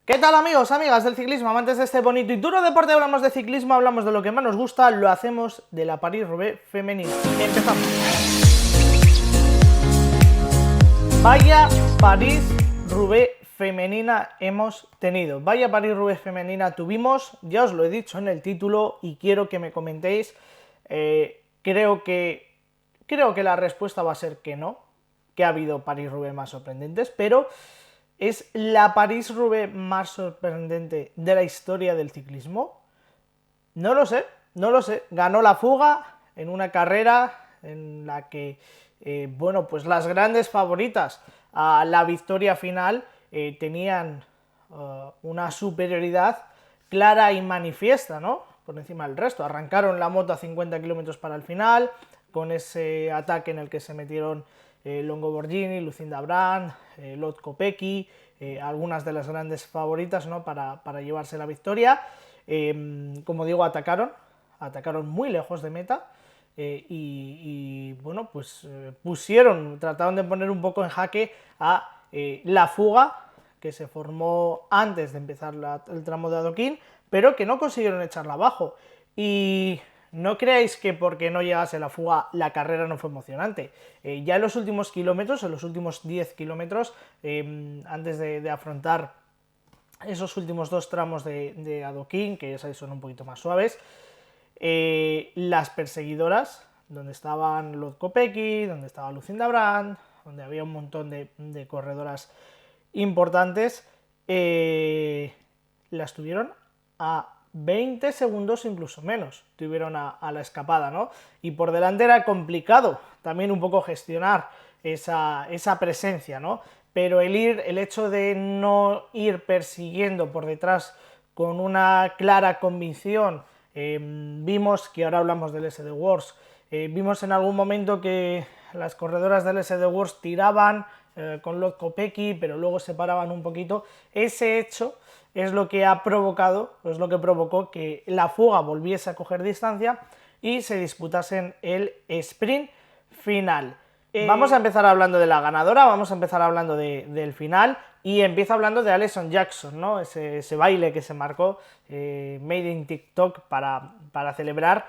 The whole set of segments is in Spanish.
¿Qué tal amigos, amigas del ciclismo, amantes de este bonito y duro deporte? Hablamos de ciclismo, hablamos de lo que más nos gusta, lo hacemos de la París-Roubaix femenina. Empezamos. Vaya París-Roubaix femenina hemos tenido, vaya París-Roubaix femenina tuvimos, ya os lo he dicho en el título y quiero que me comentéis. Creo que la respuesta va a ser que no, que ha habido París-Roubaix más sorprendentes, pero ¿es la París-Roubaix más sorprendente de la historia del ciclismo? No lo sé, no lo sé. Ganó la fuga en una carrera en la que, bueno, pues las grandes favoritas a la victoria final tenían una superioridad clara y manifiesta, ¿no? Por encima del resto. Arrancaron la moto a 50 kilómetros para el final, con ese ataque en el que se metieron Longo Borghini, Lucinda Brand, Lot Kopecky, algunas de las grandes favoritas, ¿no? para llevarse la victoria. Como digo, atacaron muy lejos de meta. Bueno, pues trataron de poner un poco en jaque a la fuga que se formó antes de empezar el tramo de adoquín, pero que no consiguieron echarla abajo. Y no creáis que porque no llegase la fuga la carrera no fue emocionante. Ya en los últimos kilómetros, en los últimos 10 kilómetros, antes de afrontar esos últimos dos tramos de adoquín, que ya son un poquito más suaves, las perseguidoras, donde estaban Lot Kopecky, donde estaba Lucinda Brand, donde había un montón de corredoras importantes, las tuvieron a 20 segundos, incluso menos, tuvieron a la escapada, ¿no? Y por delante era complicado también un poco gestionar esa presencia, ¿no? Pero el hecho de no ir persiguiendo por detrás con una clara convicción, vimos que ahora hablamos del SD Wars, vimos en algún momento que las corredoras del SD Wars tiraban con Lot Kopecky, pero luego se paraban un poquito. Ese hecho es lo que ha provocado, es lo que provocó que la fuga volviese a coger distancia y se disputasen el sprint final. Vamos a empezar hablando de la ganadora, vamos a empezar hablando del final y empiezo hablando de Alison Jackson, ¿no? Ese baile que se marcó, Made in TikTok, para celebrar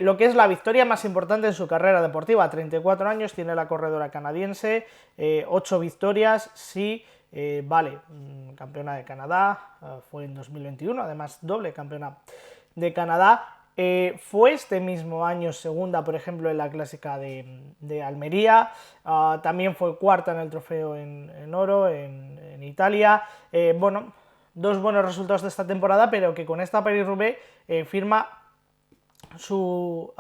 lo que es la victoria más importante en su carrera deportiva. 34 años tiene la corredora canadiense, 8 victorias, sí, vale, campeona de Canadá, fue en 2021, además doble campeona de Canadá. Fue este mismo año segunda, por ejemplo, en la clásica de Almería. También fue cuarta en el trofeo en oro en Italia. Bueno, dos buenos resultados de esta temporada, pero que con esta París-Roubaix firma su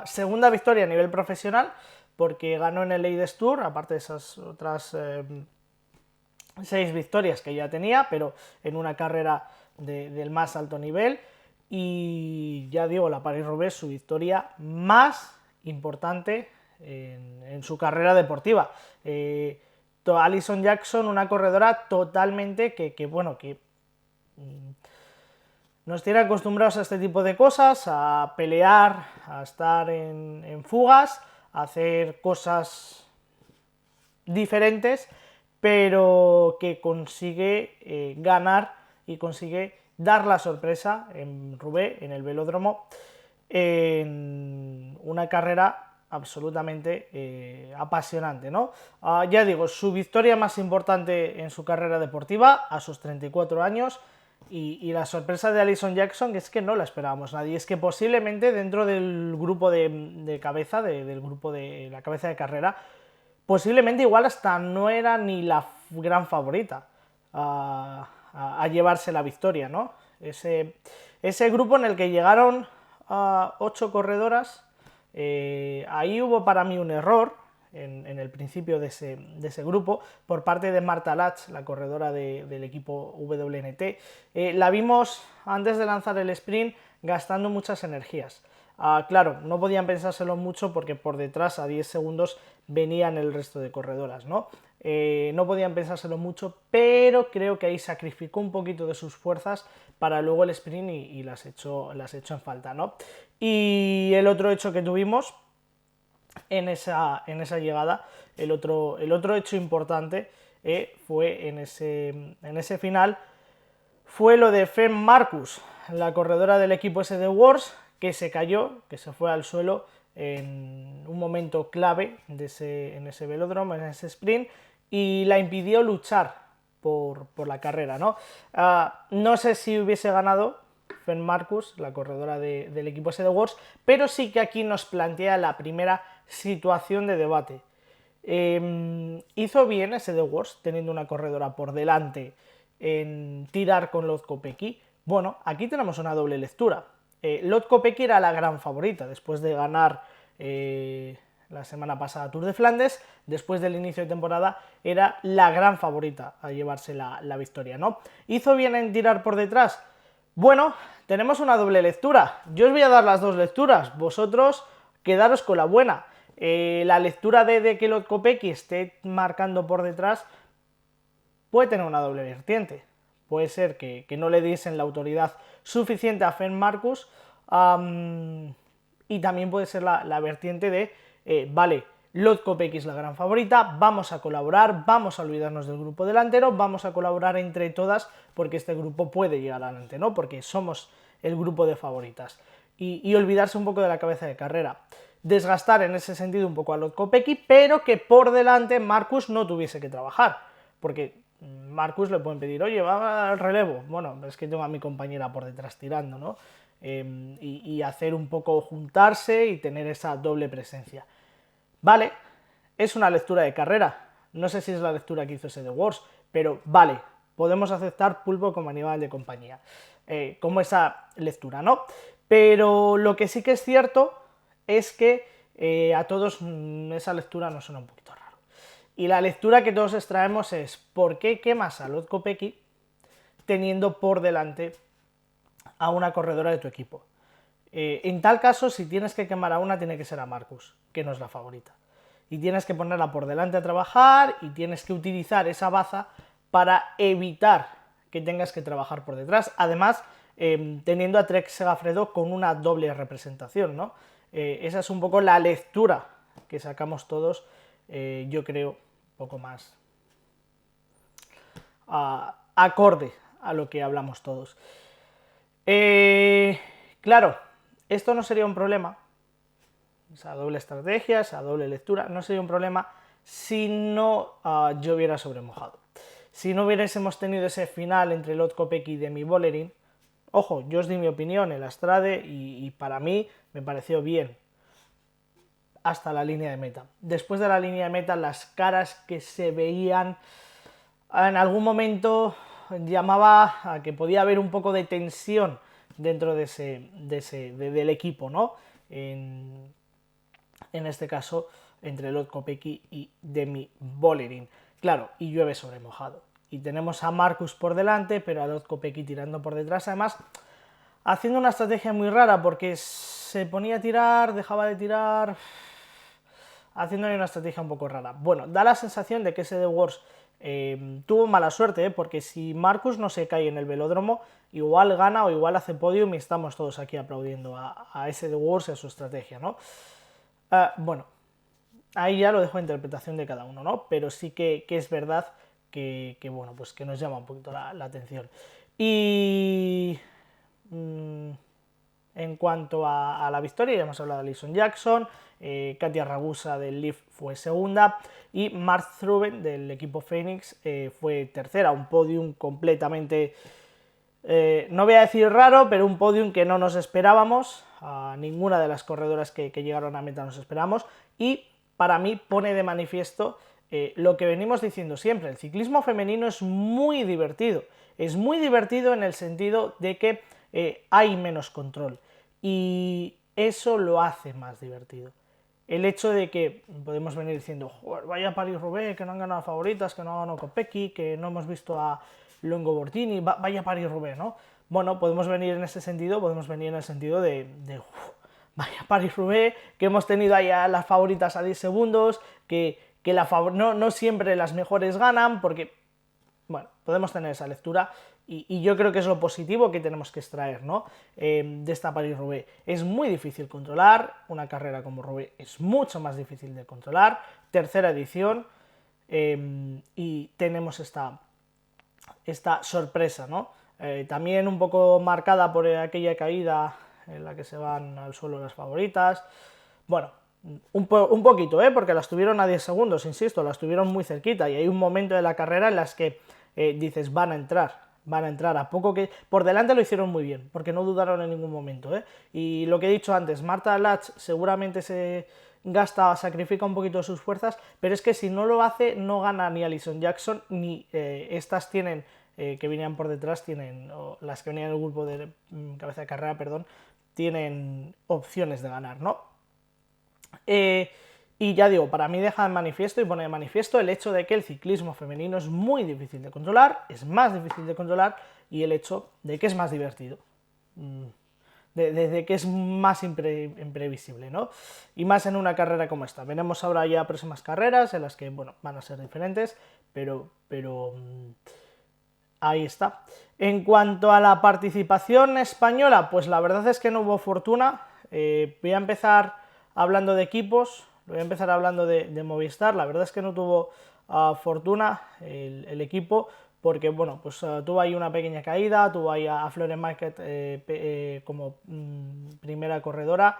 segunda victoria a nivel profesional, porque ganó en el Ladies Tour, aparte de esas otras 6 victorias que ya tenía, pero en una carrera del más alto nivel. Y ya digo, la París-Roubaix, su victoria más importante en su carrera deportiva. Alison Jackson, una corredora totalmente que nos tiene acostumbrados a este tipo de cosas, a pelear, a estar en fugas, a hacer cosas diferentes, pero que consigue ganar y consigue dar la sorpresa en Roubaix, en el velódromo, en una carrera absolutamente apasionante, ¿no? Ya digo, su victoria más importante en su carrera deportiva a sus 34 años, y la sorpresa de Alison Jackson, que es que no la esperábamos nadie, es que posiblemente dentro del grupo de cabeza, del grupo de la cabeza de carrera, posiblemente igual hasta no era ni la gran favorita a llevarse la victoria, ¿no? Ese grupo en el que llegaron 8 corredoras, ahí hubo para mí un error en el principio de ese grupo por parte de Marta Lach, la corredora del equipo WNT. La vimos antes de lanzar el sprint gastando muchas energías. Claro, no podían pensárselo mucho porque por detrás a 10 segundos venían el resto de corredoras, ¿no? No podían pensárselo mucho, pero creo que ahí sacrificó un poquito de sus fuerzas para luego el sprint y las echó en falta, ¿no? Y el otro hecho que tuvimos en esa llegada, el otro hecho importante fue en ese final, fue lo de Fem Marcus, la corredora del equipo SD Wars, que se cayó, que se fue al suelo en un momento clave en ese velódromo, en ese sprint, y la impidió luchar por la carrera, ¿no? No sé si hubiese ganado Fem Marcus, la corredora del equipo SD Wars, pero sí que aquí nos plantea la primera situación de debate. Hizo bien SD Wars teniendo una corredora por delante en tirar con Lot Kopecky. Bueno, aquí tenemos una doble lectura. Lot Kopecky era la gran favorita después de ganar la semana pasada Tour de Flandes. Después del inicio de temporada era la gran favorita a llevarse la victoria, ¿no? ¿Hizo bien en tirar por detrás? Bueno, tenemos una doble lectura. Yo os voy a dar las dos lecturas, vosotros quedaros con la buena. La lectura de que Lot Kopecky esté marcando por detrás puede tener una doble vertiente. Puede ser que no le diesen la autoridad suficiente a Fem Marcus, y también puede ser la vertiente de, vale, Lot Kopecky es la gran favorita, vamos a colaborar, vamos a olvidarnos del grupo delantero, vamos a colaborar entre todas porque este grupo puede llegar adelante, ¿no? Porque somos el grupo de favoritas. Y olvidarse un poco de la cabeza de carrera. Desgastar en ese sentido un poco a Lot Kopecky, pero que por delante Marcus no tuviese que trabajar. Porque Marcus le pueden pedir, oye, va al relevo. Bueno, es que tengo a mi compañera por detrás tirando, ¿no? Y hacer un poco juntarse y tener esa doble presencia. Vale, es una lectura de carrera. No sé si es la lectura que hizo ese The Wars, pero vale, podemos aceptar Pulpo como animal de compañía. Como esa lectura, ¿no? Pero lo que sí que es cierto es que a todos esa lectura nos suena un poquito raro. Y la lectura que todos extraemos es ¿por qué quemas a Lot Kopecky teniendo por delante a una corredora de tu equipo? En tal caso, si tienes que quemar a una, tiene que ser a Marcus, que no es la favorita. Y tienes que ponerla por delante a trabajar y tienes que utilizar esa baza para evitar que tengas que trabajar por detrás. Además, teniendo a Trek Segafredo con una doble representación, ¿no? Esa es un poco la lectura que sacamos todos, yo creo, un poco más acorde a lo que hablamos todos. Claro, esto no sería un problema, esa doble estrategia, esa doble lectura, no sería un problema si no lloviera sobre mojado. Si no hubiésemos tenido ese final entre Lot Kopecky y Demi Vollering. Ojo, yo os di mi opinión en la Strade y para mí me pareció bien hasta la línea de meta. Después de la línea de meta, las caras que se veían en algún momento llamaba a que podía haber un poco de tensión dentro del equipo, ¿no? En este caso, entre Lot Kopecky y Demi Vollering. Claro, y llueve sobre mojado. Y tenemos a Marcus por delante, pero a Lot Kopecky tirando por detrás, además, haciendo una estrategia muy rara, porque se ponía a tirar, dejaba de tirar, haciendo una estrategia un poco rara. Bueno, da la sensación de que ese The Wars tuvo mala suerte, porque si Marcus no se cae en el velódromo, igual gana o igual hace podium y estamos todos aquí aplaudiendo a ese The Wars y a su estrategia, ¿no? Bueno, ahí ya lo dejo a interpretación de cada uno, ¿no? Pero sí que es verdad que bueno, pues que nos llama un poquito la atención. Y en cuanto a la victoria, ya hemos hablado de Alison Jackson, Katia Ragusa del Leaf fue segunda y Mark Struben del equipo Phoenix fue tercera, un podium completamente, no voy a decir raro, pero un podium que no nos esperábamos, a ninguna de las corredoras que llegaron a meta nos esperamos, y para mí pone de manifiesto lo que venimos diciendo siempre: el ciclismo femenino es muy divertido en el sentido de que hay menos control y eso lo hace más divertido. El hecho de que podemos venir diciendo, vaya París-Roubaix, que no han ganado favoritas, que no ha ganado Kopecky, que no hemos visto a Longo Bortini, vaya París-Roubaix, ¿no? Bueno, podemos venir en ese sentido, podemos venir en el sentido de vaya París-Roubaix, que hemos tenido ahí a las favoritas a 10 segundos, que no siempre las mejores ganan, porque, bueno, podemos tener esa lectura y yo creo que es lo positivo que tenemos que extraer, ¿no? De esta París-Roubaix. Es muy difícil controlar, una carrera como Roubaix es mucho más difícil de controlar, tercera edición, y tenemos esta sorpresa, ¿no? también un poco marcada por aquella caída en la que se van al suelo las favoritas. Bueno, un poquito, porque las tuvieron a 10 segundos, insisto, las tuvieron muy cerquita y hay un momento de la carrera en las que dices, van a entrar, a poco que... Por delante lo hicieron muy bien, porque no dudaron en ningún momento, Y lo que he dicho antes, Marta Latch seguramente se sacrifica un poquito sus fuerzas, pero es que si no lo hace, no gana ni Alison Jackson, ni estas tienen, que venían por detrás, las que venían en el grupo de cabeza de carrera, perdón, tienen opciones de ganar, ¿no? Y ya digo, para mí deja de manifiesto y pone de manifiesto el hecho de que el ciclismo femenino es muy difícil de controlar, es más difícil de controlar, y el hecho de que es más divertido, de que es más imprevisible, ¿no? Y más en una carrera como esta. Veremos ahora ya próximas carreras en las que, bueno, van a ser diferentes, pero ahí está. En cuanto a la participación española, pues la verdad es que no hubo fortuna. Voy a empezar hablando de equipos, voy a empezar hablando de Movistar. La verdad es que no tuvo fortuna el equipo, porque bueno, pues tuvo ahí una pequeña caída, tuvo ahí a Florent Marquet como primera corredora.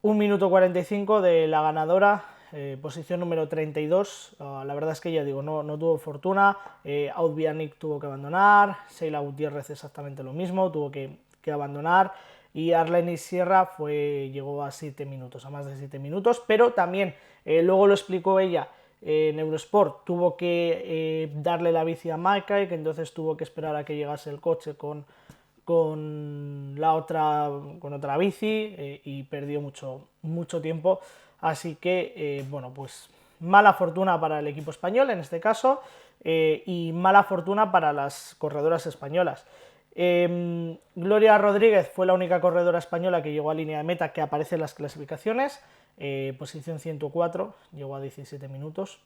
1 minuto 45 de la ganadora, posición número 32. La verdad es que ya digo, no tuvo fortuna. Aud tuvo que abandonar, Sheila Gutiérrez exactamente lo mismo, tuvo que abandonar. Y Arlenis Sierra llegó a 7 minutos, a más de 7 minutos, pero también, luego lo explicó ella en Eurosport, tuvo que darle la bici a Maikay, que entonces tuvo que esperar a que llegase el coche con otra bici, y perdió mucho tiempo, así que bueno, pues mala fortuna para el equipo español en este caso, y mala fortuna para las corredoras españolas. Gloria Rodríguez fue la única corredora española que llegó a línea de meta que aparece en las clasificaciones, posición 104, llegó a 17 minutos,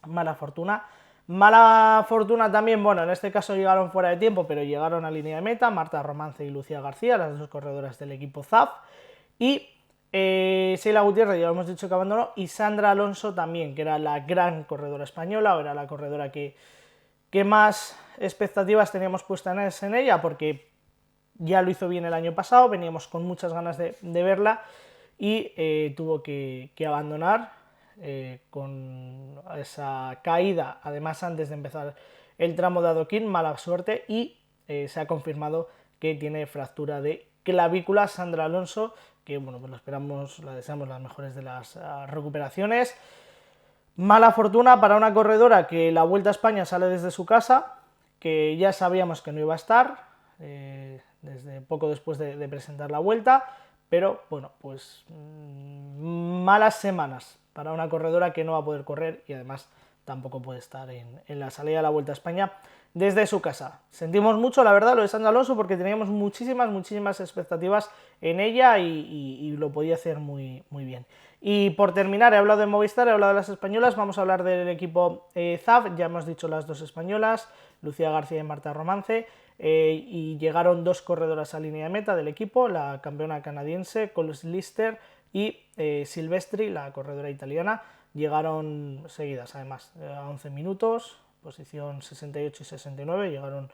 mala fortuna. Mala fortuna también, bueno, en este caso llegaron fuera de tiempo, pero llegaron a línea de meta, Marta Romance y Lucía García, las dos corredoras del equipo ZAF, y Sheila Gutiérrez, ya hemos dicho que abandonó, y Sandra Alonso también, que era la gran corredora española, o era la corredora que más expectativas teníamos puestas en ella, porque ya lo hizo bien el año pasado, veníamos con muchas ganas de verla, y tuvo que abandonar con esa caída, además antes de empezar el tramo de adoquín, mala suerte, y se ha confirmado que tiene fractura de clavícula. Sandra Alonso, que bueno, pues la deseamos las mejores de las recuperaciones. Mala fortuna para una corredora que la Vuelta a España sale desde su casa, que ya sabíamos que no iba a estar, desde poco después de presentar la Vuelta, pero bueno, pues malas semanas para una corredora que no va a poder correr y además tampoco puede estar en la salida de la Vuelta a España desde su casa. Sentimos mucho, la verdad, lo de Sandra Alonso, porque teníamos muchísimas expectativas en ella y lo podía hacer muy bien. Y por terminar, he hablado de Movistar, he hablado de las españolas, vamos a hablar del equipo ZAF, ya hemos dicho las dos españolas, Lucía García y Marta Romance, y llegaron dos corredoras a línea de meta del equipo, la campeona canadiense, Coles Lister, y Silvestri, la corredora italiana. Llegaron seguidas, además, a 11 minutos, posición 68 y 69, llegaron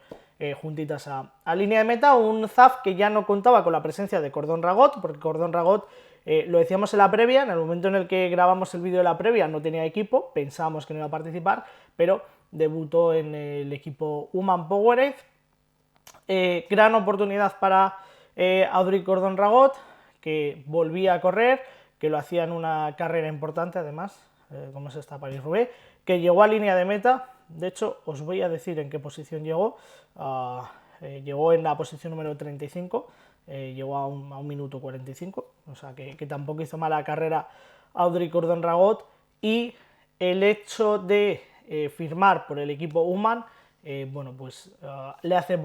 juntitas a línea de meta. Un ZAF que ya no contaba con la presencia de Cordón Ragot, porque Cordón Ragot, lo decíamos en la previa, en el momento en el que grabamos el vídeo de la previa no tenía equipo, pensábamos que no iba a participar, pero debutó en el equipo Human Powerade. Gran oportunidad para Audrey Cordón Ragot, que volvía a correr, que lo hacía en una carrera importante además, como es esta París-Roubaix, que llegó a línea de meta. De hecho, os voy a decir en qué posición llegó. Llegó en la posición número 35, llegó a 1 minuto 45, o sea que tampoco hizo mala carrera Audrey Cordón Ragot, y el hecho de firmar por el equipo Human, bueno, pues le hace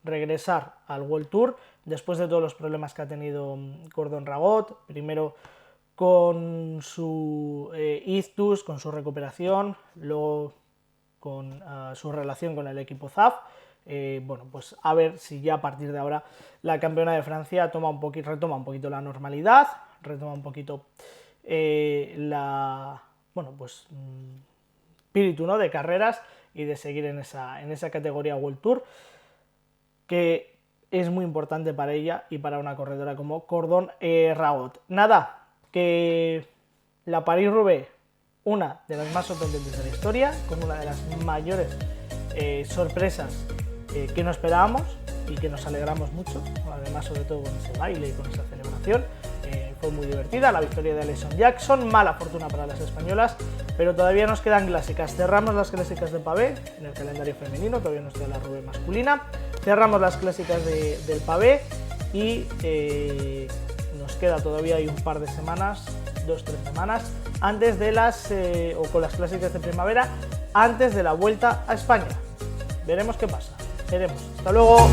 regresar al World Tour después de todos los problemas que ha tenido Cordón Ragot, primero con su ictus, con su recuperación, luego con su relación con el equipo ZAF. Bueno, pues a ver si ya a partir de ahora la campeona de Francia retoma un poquito la normalidad, retoma un poquito espíritu, ¿no?, de carreras y de seguir en esa categoría World Tour. que es muy importante para ella y para una corredora como Cordon Ragot. Nada, que la París-Roubaix, una de las más sorprendentes de la historia, con una de las mayores sorpresas que no esperábamos y que nos alegramos mucho, además sobre todo con ese baile y con esa celebración. Fue muy divertida la victoria de Alison Jackson, mala fortuna para las españolas, pero todavía nos quedan clásicas. Cerramos las clásicas de pavé en el calendario femenino, todavía nos queda la Roubaix masculina, cerramos las clásicas del pavé y nos queda todavía un par de semanas, 2-3 semanas, antes de o con las clásicas de primavera, antes de la Vuelta a España. Veremos qué pasa, veremos. Hasta luego.